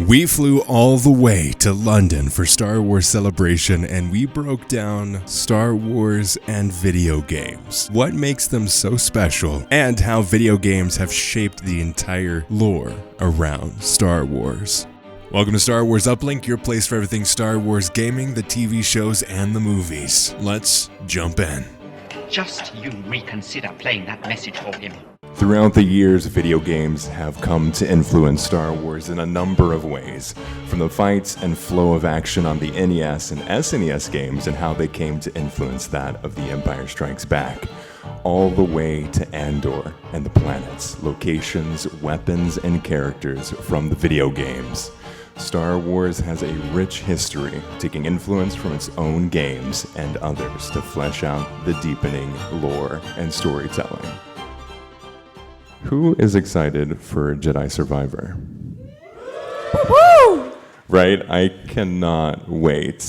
We flew all the way to London for Star Wars Celebration, and we broke down Star Wars and video games, what makes them so special, and how video games have shaped the entire lore around Star Wars. Welcome to Star Wars Uplink, your place for everything Star Wars gaming, the TV shows, and the movies. Let's jump in. Just you reconsider playing that message for him. Throughout the years, video games have come to influence Star Wars in a number of ways, from the fights and flow of action on the NES and SNES games and how they came to influence that of The Empire Strikes Back, all the way to Andor and the planets, locations, weapons, and characters from the video games. Star Wars has a rich history, taking influence from its own games and others to flesh out the deepening lore and storytelling. Who is excited for Jedi Survivor? Woo! Right? I cannot wait.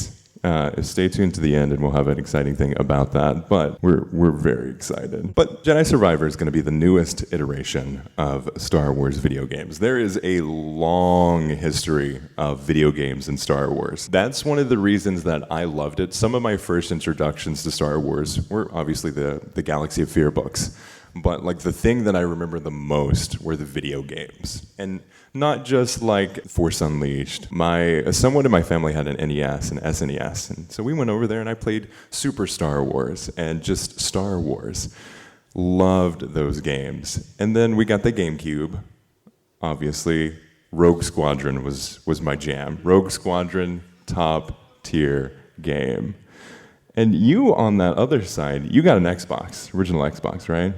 Stay tuned to the end and we'll have an exciting thing about that, but we're very excited. But Jedi Survivor is going to be the newest iteration of Star Wars video games. There is a long history of video games in Star Wars. That's one of the reasons that I loved it. Some of my first introductions to Star Wars were obviously the Galaxy of Fear books. But like the thing that I remember the most were the video games. And not just like Force Unleashed. Someone in my family had an NES and SNES. And so we went over there and I played Super Star Wars and just Star Wars. Loved those games. And then we got the GameCube. Obviously, Rogue Squadron was my jam. Rogue Squadron, top tier game. And you on that other side, you got an Xbox, original Xbox, right?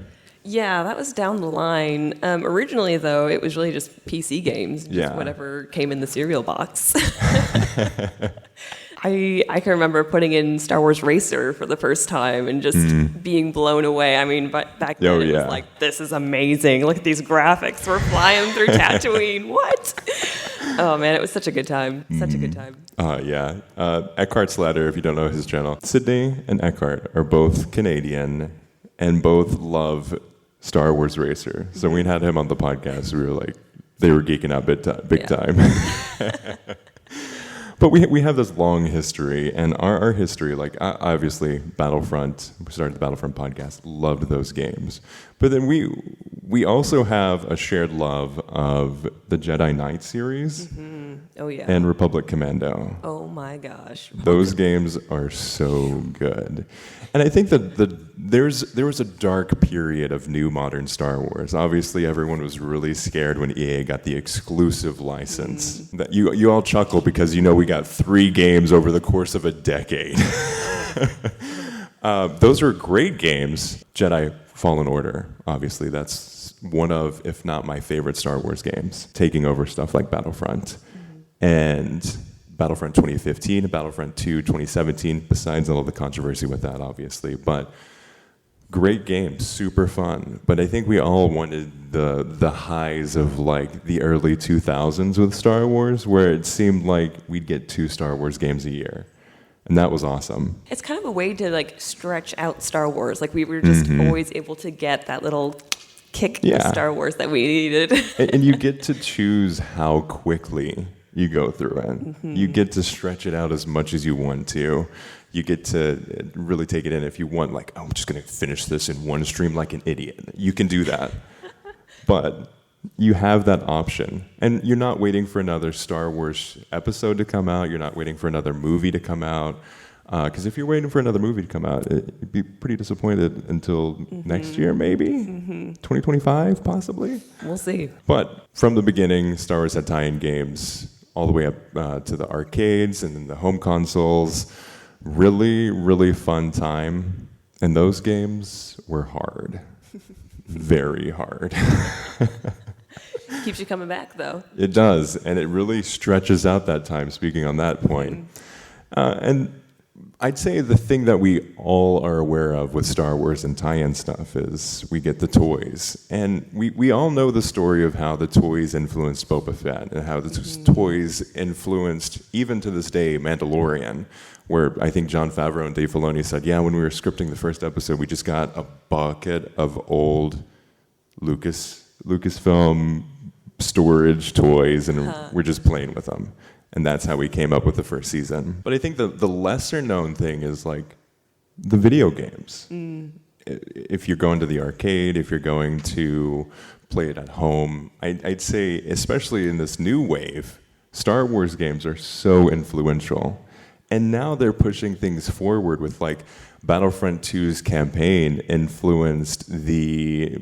Yeah, that was down the line. Originally, though, it was really just PC games, just whatever came in the cereal box. I can remember putting in Star Wars Racer for the first time and just being blown away. I mean, but back then it was like, this is amazing. Look at these graphics. We're flying through Tatooine. What? Oh, man, it was such a good time. Such a good time. Yeah. Eckhart's Ladder, if you don't know his channel. Sydney and Eckhart are both Canadian and both love Star Wars Racer. So we had him on the podcast. We were like, they were geeking out big time. But we have this long history, and our history, like obviously Battlefront, we started the Battlefront podcast, loved those games. But then we also have a shared love of the Jedi Knight series Oh, yeah. and Republic Commando. Oh, my gosh. Those games are so good. And I think that there was a dark period of new modern Star Wars. Obviously, everyone was really scared when EA got the exclusive license. That you all chuckle because you know we got 3 games over the course of a decade. Those are great games. Jedi Fallen Order, obviously, that's one of, if not my favorite Star Wars games, taking over stuff like Battlefront. And Battlefront 2015 and Battlefront 2 2017, besides all of the controversy with that, obviously. But great games, super fun. But I think we all wanted the highs of like the early 2000s with Star Wars, where it seemed like we'd get 2 Star Wars games a year. And that was awesome. It's kind of a way to like stretch out Star Wars. Like we were just always able to get that little kick to Star Wars that we needed. And you get to choose how quickly you go through it. You get to stretch it out as much as you want to. You get to really take it in. If you want, like, oh, I'm just going to finish this in one stream like an idiot. You can do that. But you have that option. And you're not waiting for another Star Wars episode to come out. You're not waiting for another movie to come out. Because if you're waiting for another movie to come out, you'd be pretty disappointed until next year, maybe? 2025, possibly? We'll see. But from the beginning, Star Wars had tie-in games all the way up to the arcades and then the home consoles. Really, really fun time. And those games were hard. Very hard. Keeps you coming back, though. It does. And it really stretches out that time, speaking on that point. And I'd say the thing that we all are aware of with Star Wars and tie-in stuff is we get the toys. And we all know the story of how the toys influenced Boba Fett and how the toys influenced, even to this day, Mandalorian, where I think Jon Favreau and Dave Filoni said, yeah, when we were scripting the first episode, we just got a bucket of old Lucasfilm storage toys, and we're just playing with them. And that's how we came up with the first season. But I think the lesser known thing is like the video games. If you're going to the arcade, if you're going to play it at home, I'd say, especially in this new wave, Star Wars games are so influential. And now they're pushing things forward with like Battlefront 2's campaign influenced the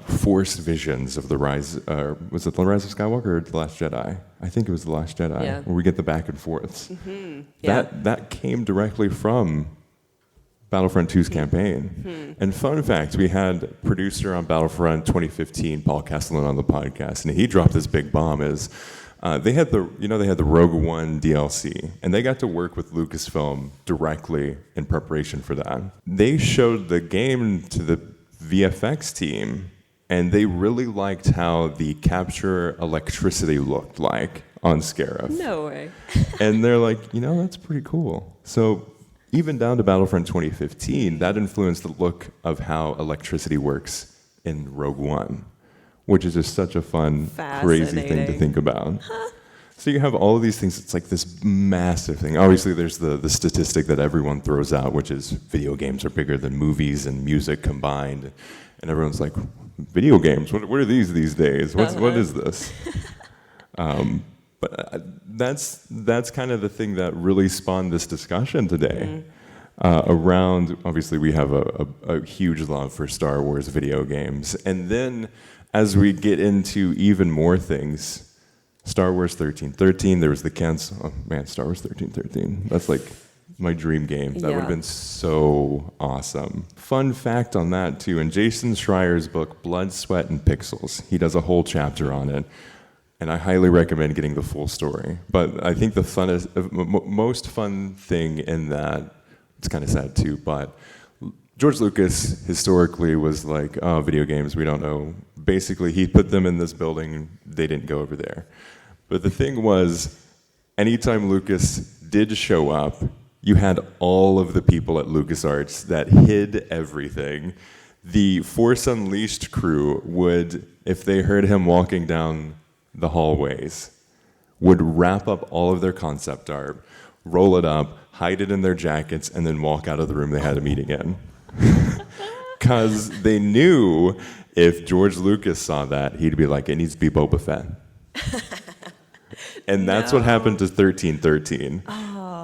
Force visions of the Rise, was it the Rise of Skywalker or The Last Jedi? I think it was The Last Jedi, where we get the back and forths. That came directly from Battlefront 2's campaign. And fun fact, we had producer on Battlefront 2015, Paul Castellan, on the podcast, and he dropped this big bomb is, they had the Rogue One DLC, and they got to work with Lucasfilm directly in preparation for that. They showed the game to the VFX team, and they really liked how the capture electricity looked like on Scarif. No way. And they're like, that's pretty cool. So even down to Battlefront 2015, that influenced the look of how electricity works in Rogue One, which is just such a fun, crazy thing to think about. So you have all of these things. It's like this massive thing. Obviously, there's the statistic that everyone throws out, which is video games are bigger than movies and music combined. And everyone's like, video games? What are these days? What is this? But that's kind of the thing that really spawned this discussion today. Around, obviously, we have a huge love for Star Wars video games. And then as we get into even more things, Star Wars 1313, there was the cancel. Oh man, Star Wars 1313. That's like my dream game. That would have been so awesome. Fun fact on that too, in Jason Schreier's book, Blood, Sweat, and Pixels, he does a whole chapter on it. And I highly recommend getting the full story. But I think the most fun thing in that, it's kind of sad too, but George Lucas historically was like, oh, video games, we don't know. Basically, he put them in this building, they didn't go over there. But the thing was, anytime Lucas did show up, you had all of the people at LucasArts that hid everything. The Force Unleashed crew would, if they heard him walking down the hallways, would wrap up all of their concept art, roll it up, hide it in their jackets, and then walk out of the room they had a meeting in. Because they knew if George Lucas saw that, he'd be like, it needs to be Boba Fett. And that's what happened to 1313.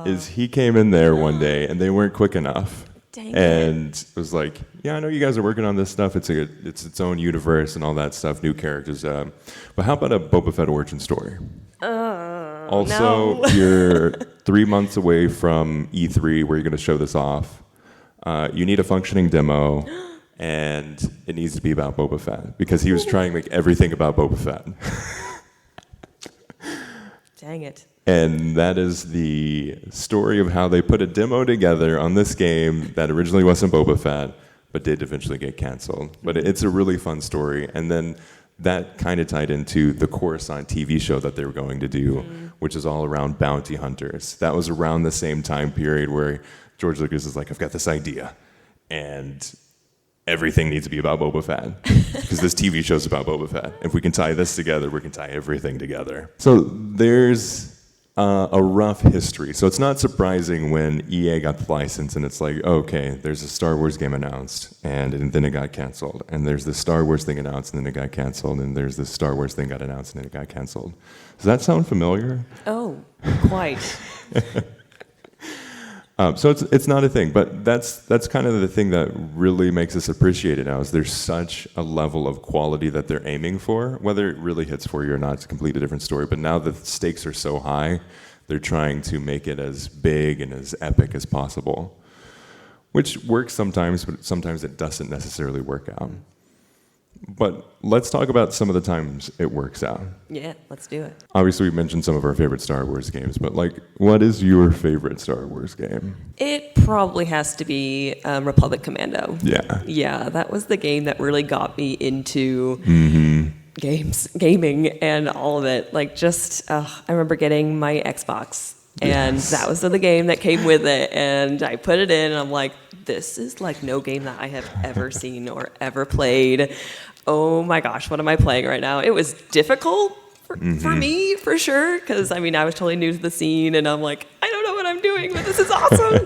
Is he came in there one day, and they weren't quick enough. And it was like, yeah, I know you guys are working on this stuff. It's its own universe and all that stuff, new characters. But how about a Boba Fett origin story? Also, you're 3 months away from E3, where you're going to show this off. You need a functioning demo, and it needs to be about Boba Fett, because he was trying like everything about Boba Fett. Dang it. And that is the story of how they put a demo together on this game that originally wasn't Boba Fett, but did eventually get canceled. But it's a really fun story. And then that kind of tied into the Coruscant TV show that they were going to do, which is all around bounty hunters. That was around the same time period where George Lucas is like, I've got this idea, and everything needs to be about Boba Fett, because this TV show's about Boba Fett. If we can tie this together, we can tie everything together. So there's a rough history. So it's not surprising when EA got the license and it's like, okay, there's a Star Wars game announced, and then it got canceled. And there's this Star Wars thing announced, and then it got canceled. And there's this Star Wars thing got announced, and then it got canceled. Does that sound familiar? Oh, quite. So it's not a thing, but that's kind of the thing that really makes us appreciate it now, is there's such a level of quality that they're aiming for. Whether it really hits for you or not, it's a completely different story. But now the stakes are so high, they're trying to make it as big and as epic as possible, which works sometimes, but sometimes it doesn't necessarily work out. But let's talk about some of the times it works out. Yeah, let's do it. Obviously, we mentioned some of our favorite Star Wars games, but what is your favorite Star Wars game? It probably has to be Republic Commando. Yeah. Yeah, that was the game that really got me into gaming, and all of it. I remember getting my Xbox, and that was the game that came with it, and I put it in, and I'm like, this is like no game that I have ever seen or ever played. oh my gosh, what am I playing right now? It was difficult for me, for sure, because I was totally new to the scene, and I'm like, I don't know what I'm doing, but this is awesome.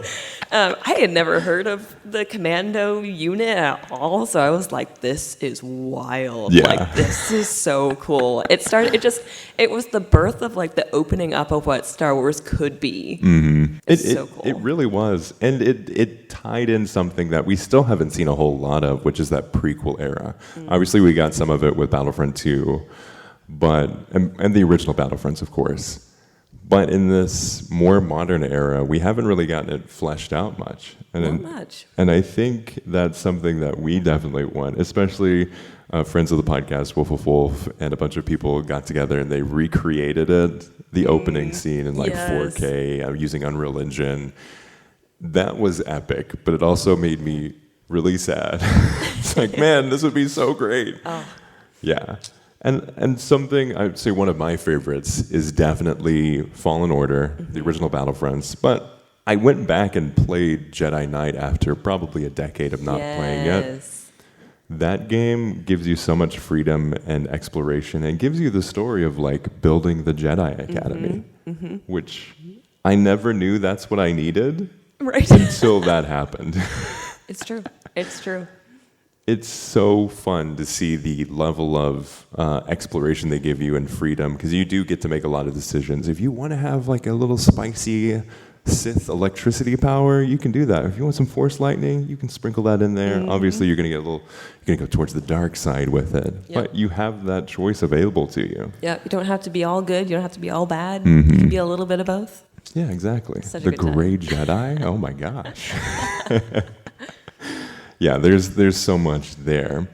I had never heard of the commando unit at all, so I was like, this is wild. Yeah. Like, this is so cool. It was the birth of like the opening up of what Star Wars could be. It's so cool. It really was. And it tied in something that we still haven't seen a whole lot of, which is that prequel era. Obviously, we got some of it with Battlefront 2, and the original Battlefronts, of course. But in this more modern era, we haven't really gotten it fleshed out much. Not much. And I think that's something that we definitely want, especially friends of the podcast, Wolf, and a bunch of people got together and they recreated it, the opening scene in like 4K using Unreal Engine. That was epic, but it also made me really sad. It's like, man, this would be so great. Oh. Yeah. And something, I'd say one of my favorites is definitely Fallen Order, the original Battlefronts. But I went back and played Jedi Knight after probably a decade of not playing it. That game gives you so much freedom and exploration, and gives you the story of like building the Jedi Academy, which I never knew that's what I needed until that happened. It's true. It's true. It's so fun to see the level of exploration they give you and freedom, because you do get to make a lot of decisions. If you want to have like a little spicy Sith electricity power, you can do that. If you want some Force lightning, you can sprinkle that in there. Obviously, you're gonna go towards the dark side with it, but you have that choice available to you. Yeah, you don't have to be all good. You don't have to be all bad. You can be a little bit of both. Yeah, exactly. Such a the good Gray Jedi. Oh my gosh. Yeah, there's so much there.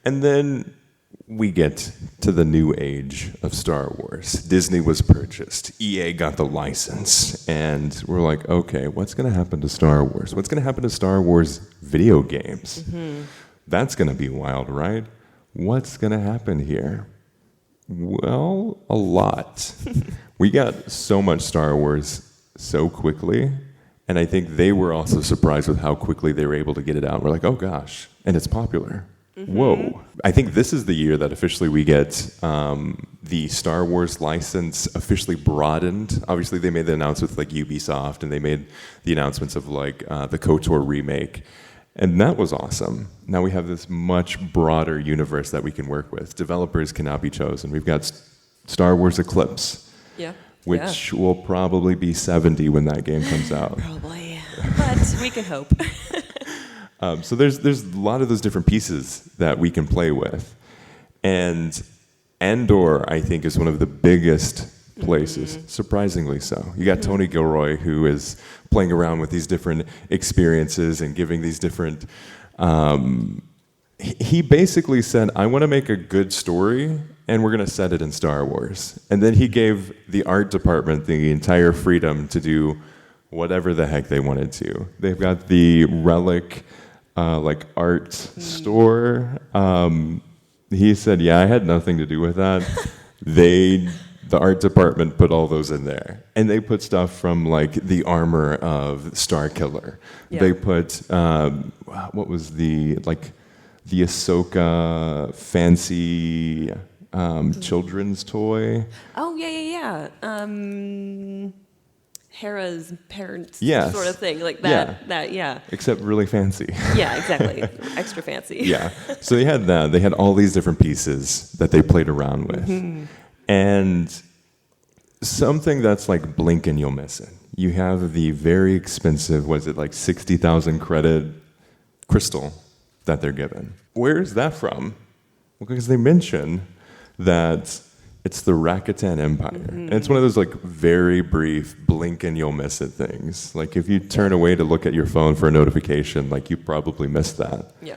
And then we get to the new age of Star Wars. Disney was purchased. EA got the license. And we're like, okay, what's going to happen to Star Wars? What's going to happen to Star Wars video games? That's going to be wild, right? What's going to happen here? Well, a lot. We got so much Star Wars so quickly. And I think they were also surprised with how quickly they were able to get it out. We're like, oh gosh, and it's popular. Whoa. I think this is the year that officially we get the Star Wars license officially broadened. Obviously, they made the announcements with like Ubisoft, and they made the announcements of like the KOTOR remake. And that was awesome. Now we have this much broader universe that we can work with. Developers can now be chosen. We've got Star Wars Eclipse. Yeah. Which will probably be 70 when that game comes out. Probably, but we can hope. So there's a lot of those different pieces that we can play with. And Andor, I think, is one of the biggest places, surprisingly so. You got Tony Gilroy, who is playing around with these different experiences and giving these different... he basically said, I want to make a good story, and we're going to set it in Star Wars. And then he gave the art department the entire freedom to do whatever the heck they wanted to. They've got the Relic art store. He said, yeah, I had nothing to do with that. The art department put all those in there. And they put stuff from like the armor of Starkiller. Yeah. They put, what was the Ahsoka fancy... children's toy. Oh, yeah. Hera's parents sort of thing. Like that, yeah. Except really fancy. Yeah, exactly. Extra fancy. Yeah. So they had that. They had all these different pieces that they played around with. And something that's like blink and you'll miss it. You have the very expensive, was it like 60,000 credit crystal that they're given. Where is that from? Well, because they mention that it's the Rakuten Empire. And it's one of those like very brief blink and you'll miss it things. Like if you turn away to look at your phone for a notification, like you probably missed that. Yeah.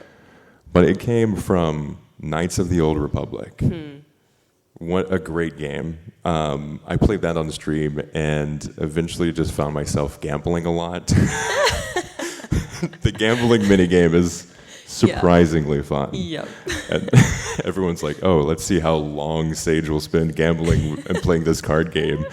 But it came from Knights of the Old Republic. What a great game. I played that on the stream and eventually just found myself gambling a lot. The gambling minigame is surprisingly fun. Yep. And everyone's like, oh, let's see how long Sage will spend gambling and playing this card game.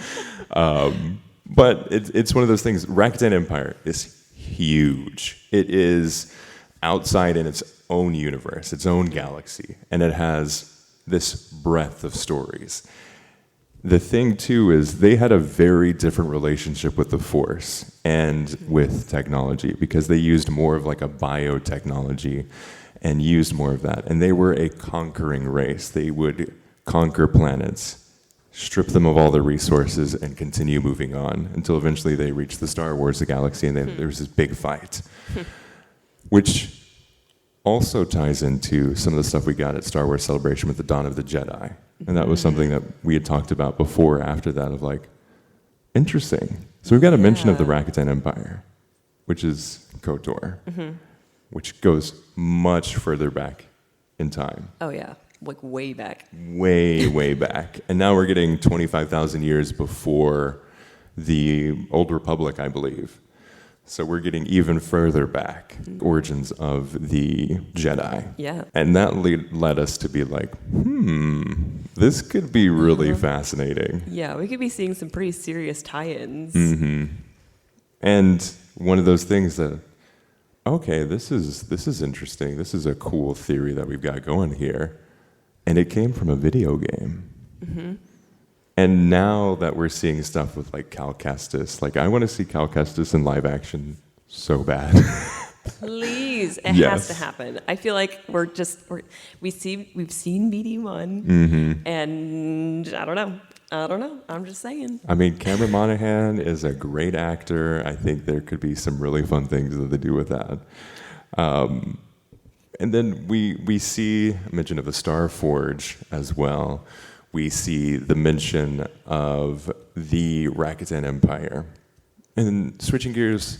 But it's one of those things. Rakuten Empire is huge. It is outside in its own universe, its own galaxy, and it has this breadth of stories. The thing, too, is they had a very different relationship with the Force and with technology because they used more of like a biotechnology and used more of that. And they were a conquering race. They would conquer planets, strip them of all their resources, and continue moving on until eventually they reached the Star Wars galaxy and there was this big fight, which also ties into some of the stuff we got at Star Wars Celebration with the Dawn of the Jedi. And that was something that we had talked about before, after that, of like, interesting. So we've got a mention of the Rakuten Empire, which is KOTOR, which goes much further back in time. Oh, yeah. Like way back. Way back. And now we're getting 25,000 years before the Old Republic, I believe. So we're getting even further back, origins of the Jedi. Yeah. And that led us to be like, this could be really fascinating. Yeah, we could be seeing some pretty serious tie-ins. And one of those things that, okay, this is interesting. This is a cool theory that we've got going here. And it came from a video game. And now that we're seeing stuff with like Cal Kestis, like I want to see Cal Kestis in live action so bad. Please, it has to happen. I feel like we've seen BD1, and I don't know. I'm just saying. I mean, Cameron Monaghan is a great actor. I think there could be some really fun things that they do with that. And then we see a mention of the Star Forge as well. We see the mention of the Rakuten Empire. And then switching gears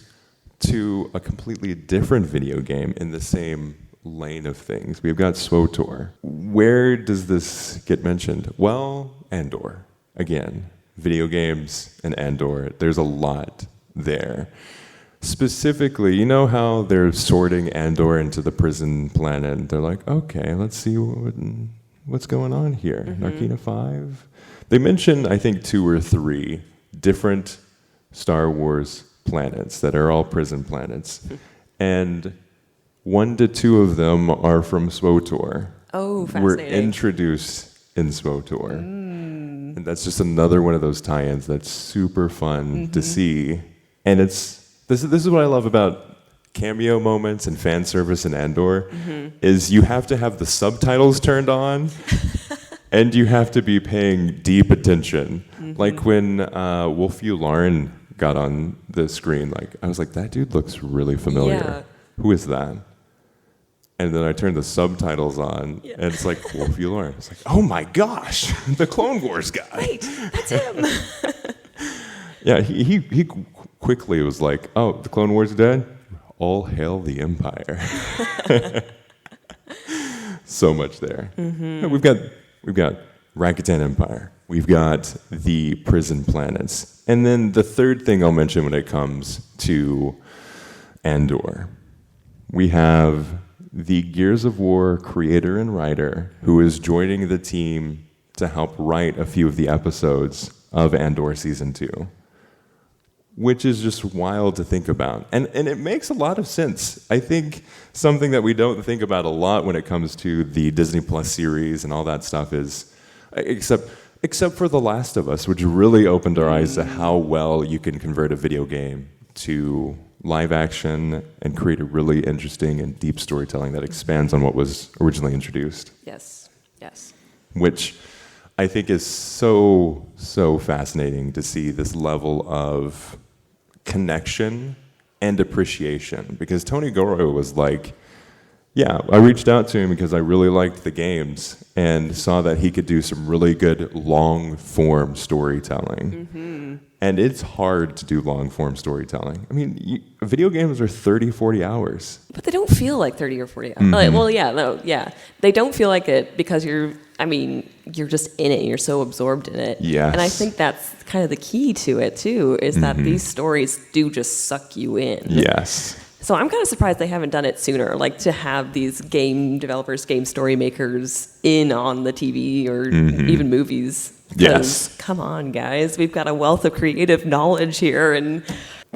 to a completely different video game in the same lane of things, we've got SWTOR. Where does this get mentioned? Well, Andor. Again, video games and Andor, there's a lot there. Specifically, you know how they're sorting Andor into the prison planet? They're like, okay, let's see what's going on here. Narkina 5? They mention, I think, 2 or 3 different Star Wars planets that are all prison planets. And 1 to 2 of them are from SWTOR. Oh, fascinating. We're introduced in SWTOR. And that's just another one of those tie-ins that's super fun to see. And this is what I love about cameo moments and fan service in Andor, is you have to have the subtitles turned on and you have to be paying deep attention. Like when Wolf Yularen got on the screen, like I was like, that dude looks really familiar. Yeah. Who is that? And then I turned the subtitles on and it's like Wolf Yularen. It's like, oh my gosh, the Clone Wars guy. Wait, that's him. Yeah, he quickly was like, oh, the Clone Wars are dead? All hail the Empire. So much there. We've got Rakuten Empire. We've got the prison planets. And then the third thing I'll mention when it comes to Andor, we have the Gears of War creator and writer who is joining the team to help write a few of the episodes of Andor Season 2. Which is just wild to think about. And it makes a lot of sense. I think something that we don't think about a lot when it comes to the Disney Plus series and all that stuff is, except for The Last of Us, which really opened our eyes to how well you can convert a video game to live action and create a really interesting and deep storytelling that expands on what was originally introduced. Yes. Which I think is so fascinating to see this level of connection and appreciation, because Tony Goro was like, yeah, I reached out to him because I really liked the games and saw that he could do some really good long-form storytelling. And it's hard to do long-form storytelling. I mean, video games are 30, 40 hours. But they don't feel like 30 or 40 hours. They don't feel like it because you're just in it. You're so absorbed in it. Yes. And I think that's kind of the key to it, too, is that these stories do just suck you in. Yes. So I'm kind of surprised they haven't done it sooner, like to have these game developers, game story makers in on the TV or even movies. Yes. Come on, guys. We've got a wealth of creative knowledge here. And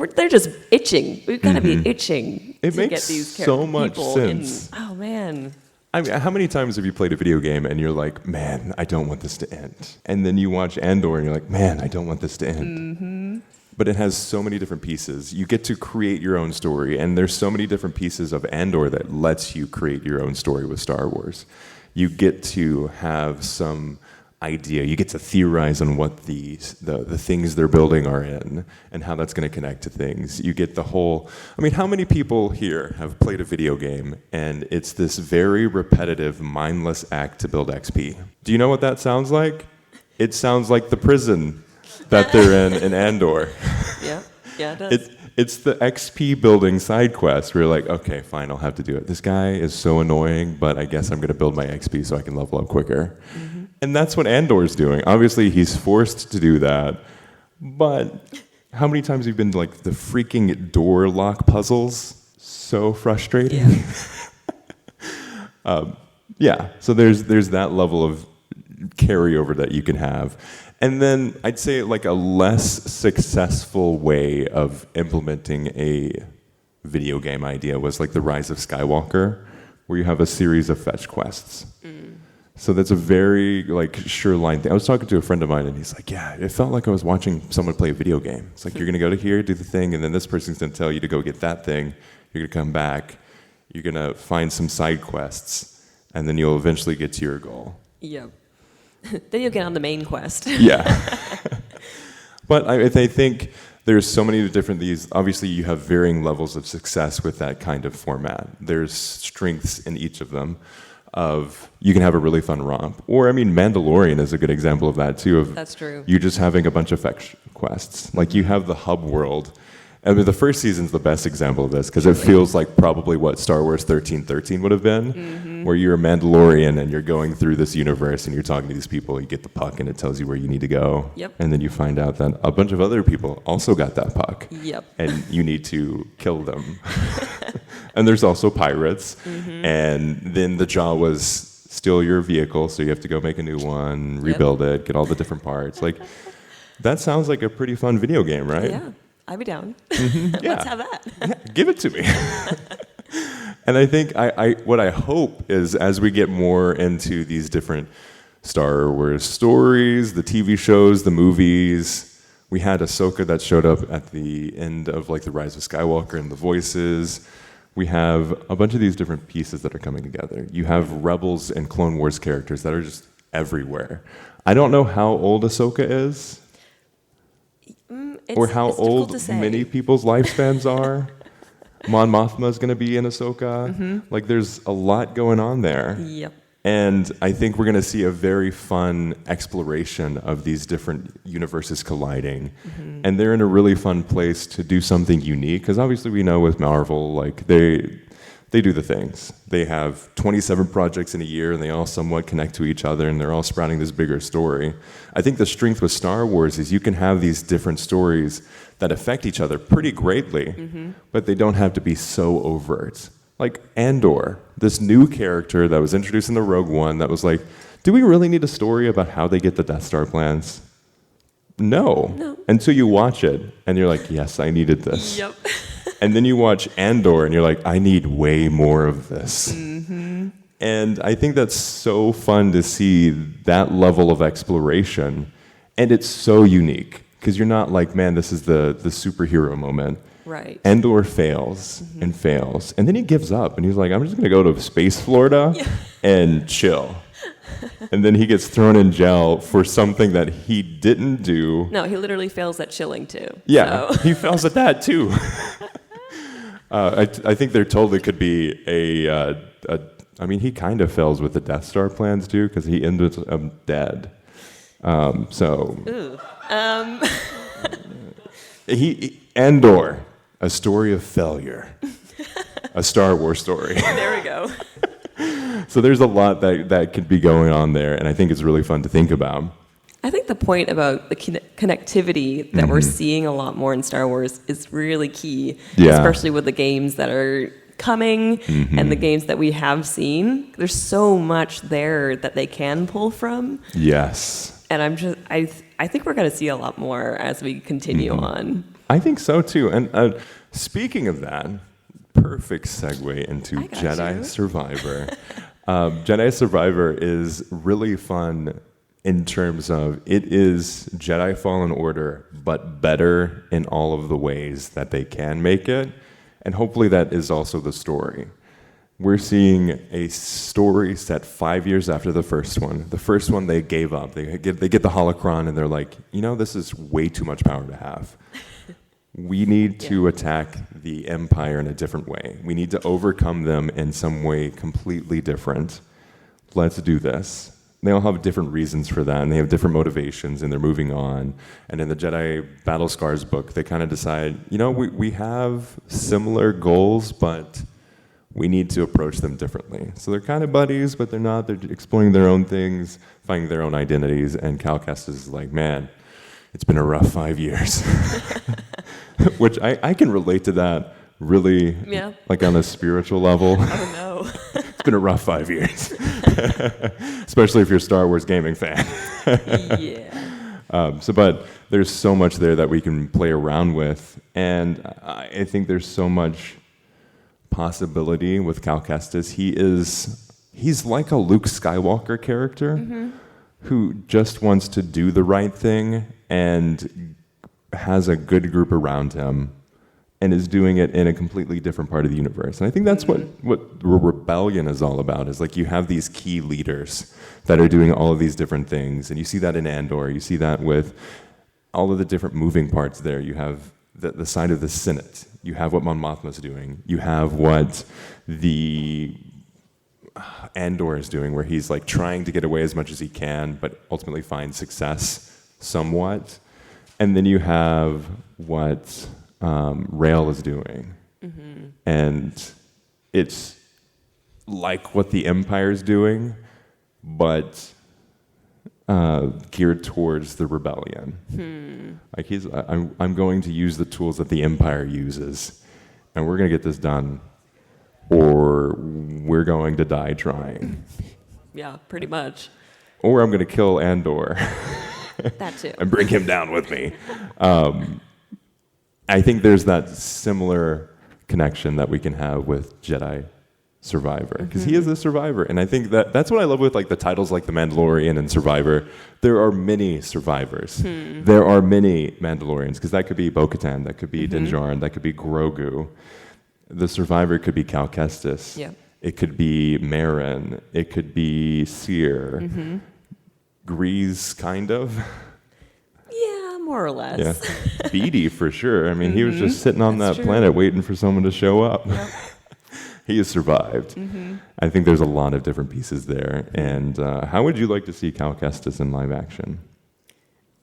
they're just itching. We've got to be itching It to makes get these so much people sense. Oh man. I mean, how many times have you played a video game and you're like, man, I don't want this to end? And then you watch Andor and you're like, man, I don't want this to end. But it has so many different pieces. You get to create your own story, and there's so many different pieces of Andor that lets you create your own story with Star Wars. You get to have some idea. You get to theorize on what the things they're building are in and how that's going to connect to things. You get the whole, I mean, how many people here have played a video game and it's this very repetitive, mindless act to build XP? Do you know what that sounds like? It sounds like the prison that they're in Andor. Yeah, it does. It's the XP building side quest where you're like, okay, fine, I'll have to do it. This guy is so annoying, but I guess I'm going to build my XP so I can level up quicker. And that's what Andor's doing. Obviously, he's forced to do that. But how many times have you been to like the freaking door lock puzzles? So frustrating. Yeah. So there's that level of carryover that you can have. And then I'd say like a less successful way of implementing a video game idea was like the Rise of Skywalker, where you have a series of fetch quests. So that's a very like sure line thing. I was talking to a friend of mine and he's like, yeah, it felt like I was watching someone play a video game. It's like you're gonna go to here, do the thing, and then this person's gonna tell you to go get that thing. You're gonna come back, you're gonna find some side quests, and then you'll eventually get to your goal. Yep. Then you'll get on the main quest. Yeah. But I think there's so many different these. Obviously, you have varying levels of success with that kind of format. There's strengths in each of them. Of you can have a really fun romp, or I mean, Mandalorian is a good example of that too. Of That's true. You just having a bunch of fetch quests, like you have the hub world. I mean, the first season's the best example of this because it feels like probably what Star Wars 1313 would have been, where you're a Mandalorian and you're going through this universe and you're talking to these people. You get the puck and it tells you where you need to go. Yep. And then you find out that a bunch of other people also got that puck. Yep. And you need to kill them. And there's also pirates. And then the Jawas steal your vehicle, so you have to go make a new one, rebuild it, get all the different parts. Like, that sounds like a pretty fun video game, right? Yeah. I'd be down. Yeah. Let's have that. Yeah, give it to me. And I think what I hope is as we get more into these different Star Wars stories, the TV shows, the movies, we had Ahsoka that showed up at the end of like the Rise of Skywalker and the voices. We have a bunch of these different pieces that are coming together. You have Rebels and Clone Wars characters that are just everywhere. I don't know how old Ahsoka is. Or how old many people's lifespans are. Mon Mothma is going to be in Ahsoka. Like, there's a lot going on there. Yep. And I think we're going to see a very fun exploration of these different universes colliding. And they're in a really fun place to do something unique. Because obviously we know with Marvel, like, they do the things. They have 27 projects in a year, and they all somewhat connect to each other, and they're all sprouting this bigger story. I think the strength with Star Wars is you can have these different stories that affect each other pretty greatly, but they don't have to be so overt. Like Andor, this new character that was introduced in the Rogue One that was like, do we really need a story about how they get the Death Star plans? No. Until you watch it, and you're like, yes, I needed this. Yep. And then you watch Andor, and you're like, I need way more of this. And I think that's so fun to see that level of exploration. And it's so unique, because you're not like, man, this is the superhero moment. Right. Andor fails and fails. And then he gives up, and he's like, I'm just going to go to Space Florida and chill. And then he gets thrown in jail for something that he didn't do. No, he literally fails at chilling, too. Yeah, so. He fails at that, too. I think they're told it could be I mean, he kind of fails with the Death Star plans, too, because he ended up dead. Andor, a story of failure. A Star Wars story. There we go. So there's a lot that could be going on there, and I think it's really fun to think about. I think the point about the connectivity that we're seeing a lot more in Star Wars is really key, especially with the games that are coming and the games that we have seen. There's so much there that they can pull from. Yes. And I think we're going to see a lot more as we continue on. I think so too. And speaking of that, perfect segue into Jedi Survivor. Jedi Survivor is really fun in terms of it is Jedi Fallen Order, but better in all of the ways that they can make it. And hopefully that is also the story. We're seeing a story set 5 years after the first one. The first one they gave up. They get the holocron and they're like, this is way too much power to have. We need to attack the Empire in a different way. We need to overcome them in some way completely different. Let's do this. They all have different reasons for that, and they have different motivations, and they're moving on. And in the Jedi Battle Scars book, they kind of decide, we have similar goals, but we need to approach them differently. So they're kind of buddies, but they're not. They're exploring their own things, finding their own identities, and Cal Kestis is like, man, it's been a rough 5 years. Which I can relate to that really, like on a spiritual level. Oh, no. It's been a rough 5 years. Especially if you're a Star Wars gaming fan. But there's so much there that we can play around with. And I think there's so much possibility with Cal Kestis. He's like a Luke Skywalker character who just wants to do the right thing and has a good group around him and is doing it in a completely different part of the universe. And I think that's what rebellion is all about, is like you have these key leaders that are doing all of these different things. And you see that in Andor. You see that with all of the different moving parts there. You have the side of the Senate. You have what Mon Mothma's doing. You have what the Andor is doing, where he's like trying to get away as much as he can, but ultimately finds success somewhat. And then you have what Rail is doing. And it's like what the Empire's doing, but geared towards the rebellion. Like I'm going to use the tools that the Empire uses, and we're going to get this done, or we're going to die trying. Yeah, pretty much. Or I'm going to kill Andor. That too. And bring him down with me. I think there's that similar connection that we can have with Jedi Survivor, because he is a survivor. And I think that's what I love with like the titles like The Mandalorian and Survivor. There are many survivors. There are many Mandalorians, because that could be Bo-Katan, that could be Din Djarin, that could be Grogu. The survivor could be Cal Kestis. Yeah. It could be Marin. It could be Seer. Grease, kind of. Yeah, more or less. Yeah. Beatty, for sure. I mean, he was just sitting on that planet waiting for someone to show up. Yep. He has survived. I think there's a lot of different pieces there. And how would you like to see Cal Kestis in live action?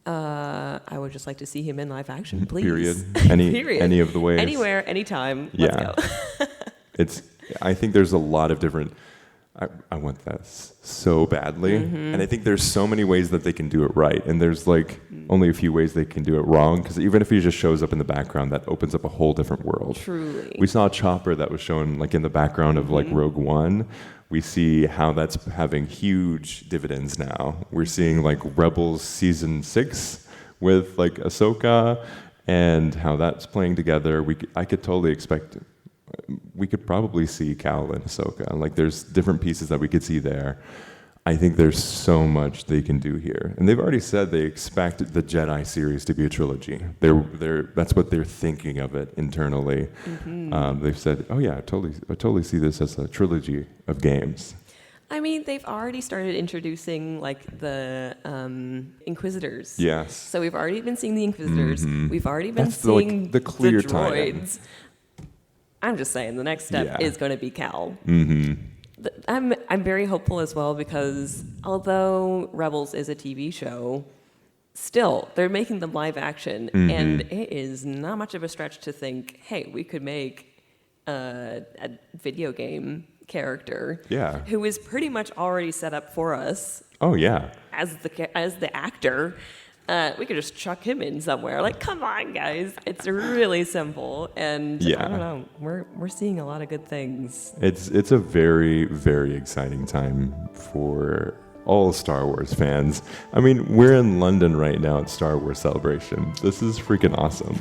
I would just like to see him in live action, please. Period. Period. Any of the ways. Anywhere, anytime. Let's go. I think there's a lot of different. I want that so badly. And I think there's so many ways that they can do it right. And there's like only a few ways they can do it wrong. Because even if he just shows up in the background, that opens up a whole different world. Truly. We saw Chopper that was shown like in the background of like Rogue One. We see how that's having huge dividends now. We're seeing like Rebels Season 6 with like Ahsoka and how that's playing together. I could totally expect we could probably see Cal and Ahsoka. Like there's different pieces that we could see there. I think there's so much they can do here. And they've already said they expect the Jedi series to be a trilogy. That's what they're thinking of it internally. They've said, oh yeah, I totally see this as a trilogy of games. I mean, they've already started introducing like the Inquisitors. Yes. So we've already been seeing the Inquisitors. We've already been seeing the clear the droids. I'm just saying the next step is going to be Cal. I'm very hopeful as well, because although Rebels is a TV show, still they're making them live action, and it is not much of a stretch to think, hey, we could make a video game character who is pretty much already set up for us. Oh yeah, as the actor. We could just chuck him in somewhere. Like, come on, guys. It's really simple. And I don't know. We're seeing a lot of good things. It's a very, very exciting time for all Star Wars fans. I mean, we're in London right now at Star Wars Celebration. This is freaking awesome.